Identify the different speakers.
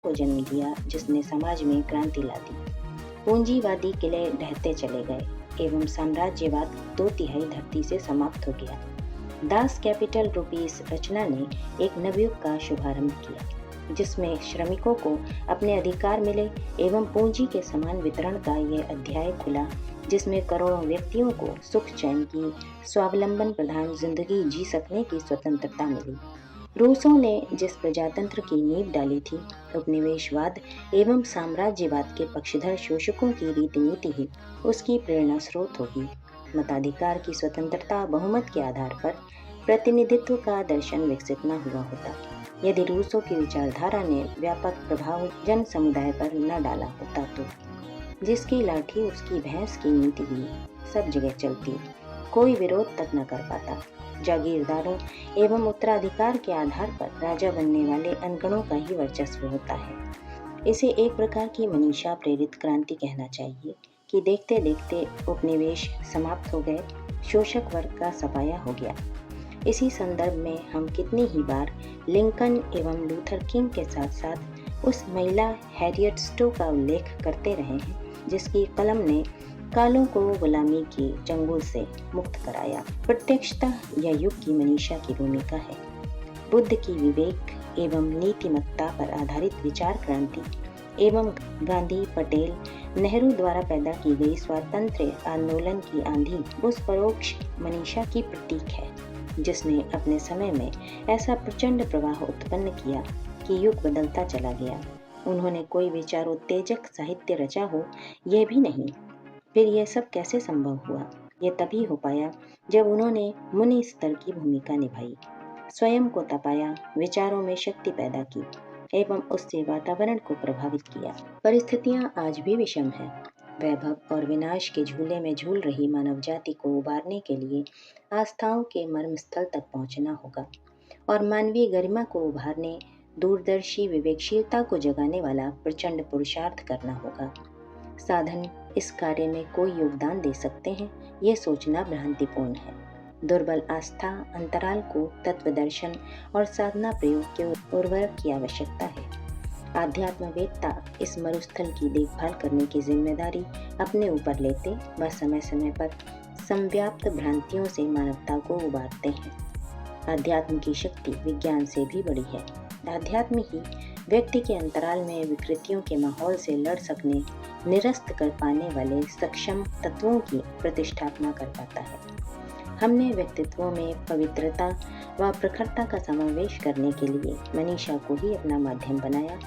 Speaker 1: को जन्म दिया जिसने समाज में क्रांति ला दी। पूंजीवादी किले ढहते चले गए एवं साम्राज्यवाद 2/3 धरती से समाप्त हो गया। दास कैपिटल रूपीस रचना ने एक नवयुग का शुभारंभ किया जिसमें श्रमिकों को अपने अधिकार मिले एवं पूंजी के समान वितरण का यह अध्याय खुला जिसमें करोड़ों व्यक्तियों को सुख चैन की स्वावलंबन प्रधान जिंदगी जी सकने की स्वतंत्रता मिली। रूसों ने जिस प्रजातंत्र की नींव डाली थी, उपनिवेशवाद एवं साम्राज्यवाद के पक्षधर शोषकों की रीति नीति ही उसकी प्रेरणा स्रोत होगी। मताधिकार की स्वतंत्रता बहुमत के आधार पर प्रतिनिधित्व का दर्शन विकसित न हुआ होता यदि रूसों की विचारधारा ने व्यापक प्रभाव जन समुदाय पर न डाला होता तो जिसकी लाठी उसकी भैंस की नीति भी सब जगह चलती, कोई विरोध तक न कर पाता। जागीरदारों एवं उत्तराधिकार के आधार पर राजा बनने वाले अनगणों का ही वर्चस्व होता है। इसे एक प्रकार की मनीषा प्रेरित क्रांति कहना चाहिए कि देखते देखते उपनिवेश समाप्त हो गए, शोषक वर्ग का सफाया हो गया। इसी संदर्भ में हम कितनी ही बार लिंकन एवं लूथर किंग के साथ साथ उस महिला हैरियट स्टो का उल्लेख करते रहे हैं जिसकी कलम ने कालों को गुलामी की चंगुल से मुक्त कराया। प्रत्यक्षता या युग की मनीषा की भूमिका है। बुद्ध की विवेक एवं नीतिमत्ता पर आधारित विचार क्रांति एवं गांधी, पटेल, नेहरू द्वारा पैदा की गई स्वातंत्र्य आंदोलन की आंधी उस परोक्ष मनीषा की प्रतीक है जिसने अपने समय में ऐसा प्रचंड प्रवाह उत्पन्न किया कि युग बदलता चला गया। उन्होंने कोई विचारोत्तेजक साहित्य रचा हो यह भी नहीं। फिर यह सब कैसे संभव हुआ? यह तभी हो पाया जब उन्होंने मुनि स्तर की भूमिका निभाई, स्वयं को तपाया, विचारों में शक्ति पैदा की एवं उससे वातावरण को प्रभावित किया। परिस्थितियां आज भी विषम हैं। वैभव और विनाश के झूले में झूल रही मानव जाति को उबारने के लिए आस्थाओं के मर्म स्थल तक पहुंचना होगा और मानवीय गरिमा को उभारने, दूरदर्शी विवेकशीलता को जगाने वाला प्रचंड पुरुषार्थ करना होगा। साधन इस कार्य में कोई योगदान दे सकते हैं, यह सोचना भ्रांतिपूर्ण है। दुर्बल आस्था अंतराल को तत्वदर्शन और साधना प्रयोग के उर्वरक की आवश्यकता है। आध्यात्मवेत्ता इस मरुस्थल की देखभाल करने की जिम्मेदारी अपने ऊपर लेते व समय समय पर संव्याप्त भ्रांतियों से मानवता को उबारते हैं। अध्यात्म की शक्ति विज्ञान से भी बड़ी है। अध्यात्म ही व्यक्ति के अंतराल में विकृतियों के माहौल से लड़ सकने, निरस्त कर पाने वाले सक्षम तत्वों की प्रतिष्ठापना कर पाता है। हमने व्यक्तित्वों में पवित्रता व प्रखरता का समावेश करने के लिए मनीषा को ही अपना माध्यम बनाया